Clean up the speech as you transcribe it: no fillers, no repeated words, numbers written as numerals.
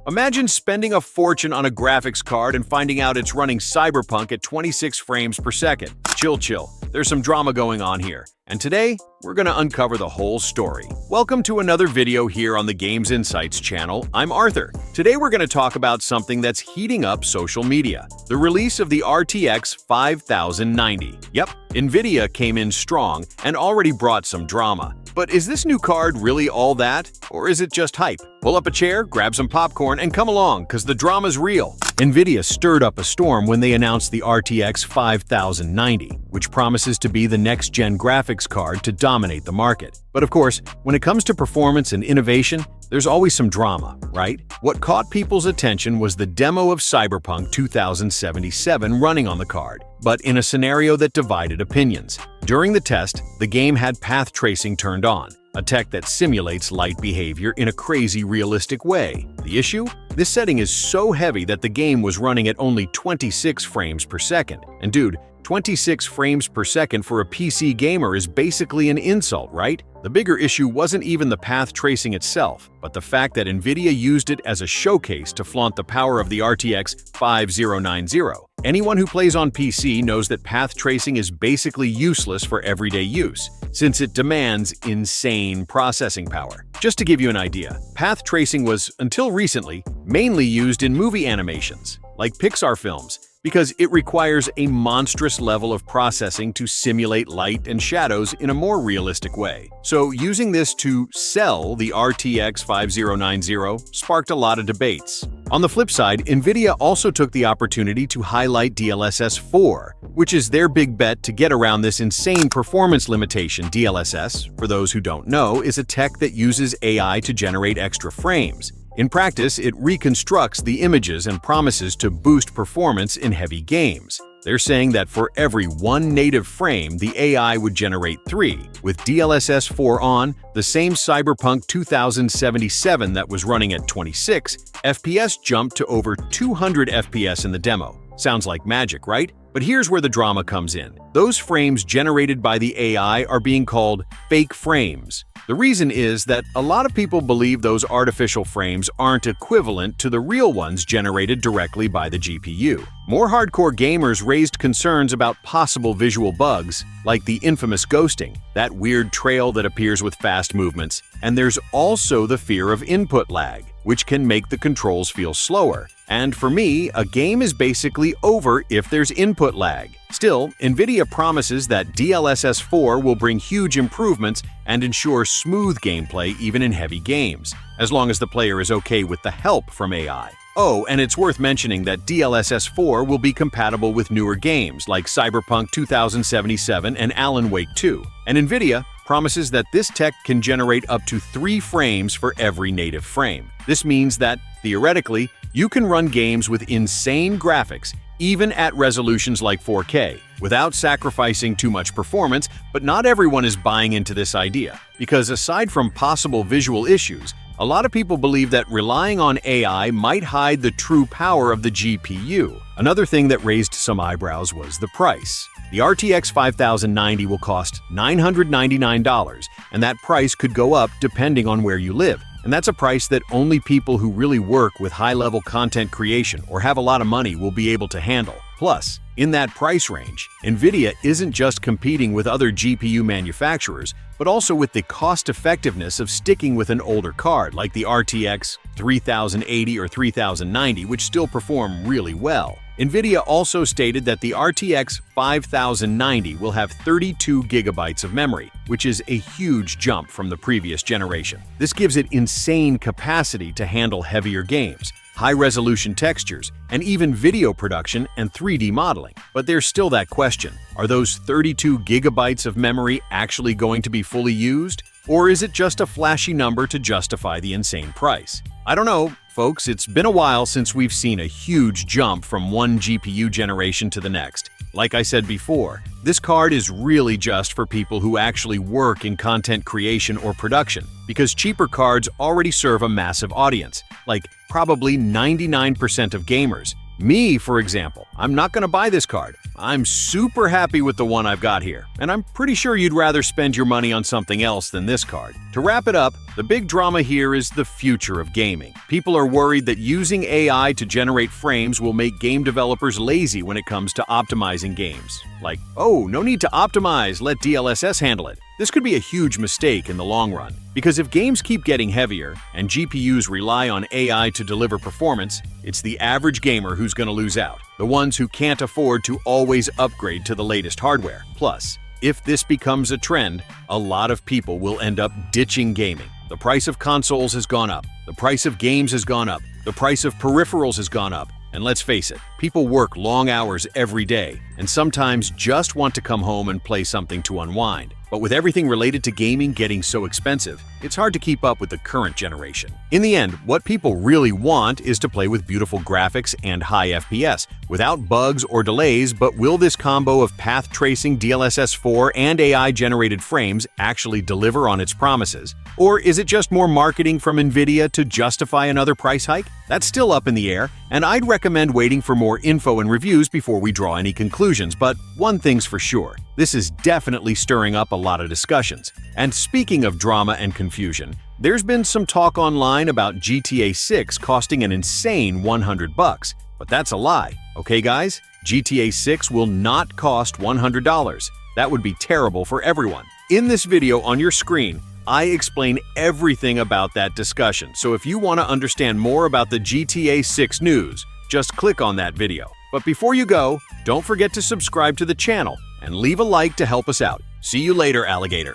Imagine spending a fortune on a graphics card and finding out it's running Cyberpunk at 26 frames per second. Chill. There's some drama going on here. And today, we're gonna uncover the whole story. Welcome to another video here on the Games Insights channel. I'm Arthur. Today we're gonna talk about something that's heating up social media. The release of the RTX 5090. Yep, NVIDIA came in strong and already brought some drama. But is this new card really all that? Or is it just hype? Pull up a chair, grab some popcorn, and come along, because the drama's real. NVIDIA stirred up a storm when they announced the RTX 5090, which promises to be the next-gen graphics card to dominate the market. But of course, when it comes to performance and innovation, there's always some drama, right? What caught people's attention was the demo of Cyberpunk 2077 running on the card, but in a scenario that divided opinions. During the test, the game had path tracing turned on, a tech that simulates light behavior in a crazy realistic way. The issue? This setting is so heavy that the game was running at only 26 frames per second. And dude, 26 frames per second for a PC gamer is basically an insult, right? The bigger issue wasn't even the path tracing itself, but the fact that NVIDIA used it as a showcase to flaunt the power of the RTX 5090. Anyone who plays on PC knows that path tracing is basically useless for everyday use, since it demands insane processing power. Just to give you an idea, path tracing was, until recently, mainly used in movie animations, like Pixar films, because it requires a monstrous level of processing to simulate light and shadows in a more realistic way. So using this to sell the RTX 5090 sparked a lot of debates. On the flip side, NVIDIA also took the opportunity to highlight DLSS 4, which is their big bet to get around this insane performance limitation. DLSS, for those who don't know, is a tech that uses AI to generate extra frames. In practice, it reconstructs the images and promises to boost performance in heavy games. They're saying that for every one native frame, the AI would generate 3. With DLSS 4 on, the same Cyberpunk 2077 that was running at 26 FPS jumped to over 200 FPS in the demo. Sounds like magic, right? But here's where the drama comes in. Those frames generated by the AI are being called fake frames. The reason is that a lot of people believe those artificial frames aren't equivalent to the real ones generated directly by the GPU. More hardcore gamers raised concerns about possible visual bugs, like the infamous ghosting, that weird trail that appears with fast movements, and there's also the fear of input lag, which can make the controls feel slower. And for me, a game is basically over if there's input lag. Still, NVIDIA promises that DLSS 4 will bring huge improvements and ensure smooth gameplay even in heavy games, as long as the player is okay with the help from AI. Oh, and it's worth mentioning that DLSS 4 will be compatible with newer games like Cyberpunk 2077 and Alan Wake 2. And NVIDIA promises that this tech can generate up to 3 frames for every native frame. This means that, theoretically, you can run games with insane graphics, even at resolutions like 4K, without sacrificing too much performance. But not everyone is buying into this idea, because aside from possible visual issues, a lot of people believe that relying on AI might hide the true power of the GPU. Another thing that raised some eyebrows was the price. The RTX 5090 will cost $999, and that price could go up depending on where you live. And that's a price that only people who really work with high-level content creation or have a lot of money will be able to handle. Plus, in that price range, NVIDIA isn't just competing with other GPU manufacturers, but also with the cost-effectiveness of sticking with an older card like the RTX 3080 or 3090, which still perform really well. NVIDIA also stated that the RTX 5090 will have 32 gigabytes of memory, which is a huge jump from the previous generation. This gives it insane capacity to handle heavier games, high-resolution textures, and even video production and 3D modeling. But there's still that question: are those 32 gigabytes of memory actually going to be fully used? Or is it just a flashy number to justify the insane price? I don't know, folks. It's been a while since we've seen a huge jump from one GPU generation to the next. Like I said before, this card is really just for people who actually work in content creation or production, because cheaper cards already serve a massive audience, like probably 99% of gamers. Me, for example, I'm not going to buy this card. I'm super happy with the one I've got here, and I'm pretty sure you'd rather spend your money on something else than this card. To wrap it up, the big drama here is the future of gaming. People are worried that using AI to generate frames will make game developers lazy when it comes to optimizing games. Like, oh, no need to optimize, let DLSS handle it. This could be a huge mistake in the long run, because if games keep getting heavier and GPUs rely on AI to deliver performance, it's the average gamer who's going to lose out, the ones who can't afford to always upgrade to the latest hardware. Plus, if this becomes a trend, a lot of people will end up ditching gaming. The price of consoles has gone up, the price of games has gone up, the price of peripherals has gone up, and let's face it, people work long hours every day and sometimes just want to come home and play something to unwind. But with everything related to gaming getting so expensive, it's hard to keep up with the current generation. In the end, what people really want is to play with beautiful graphics and high FPS, without bugs or delays. But will this combo of path tracing, DLSS 4, and AI-generated frames actually deliver on its promises? Or is it just more marketing from NVIDIA to justify another price hike? That's still up in the air, and I'd recommend waiting for more info and reviews before we draw any conclusions. But one thing's for sure, this is definitely stirring up a lot of discussions. And speaking of drama and confusion, there's been some talk online about GTA 6 costing an insane $100. But that's a lie, okay guys? GTA 6 will not cost $100. That would be terrible for everyone. In this video on your screen, I explain everything about that discussion, so if you want to understand more about the GTA 6 news, just click on that video. But before you go, don't forget to subscribe to the channel and leave a like to help us out. See you later, alligator.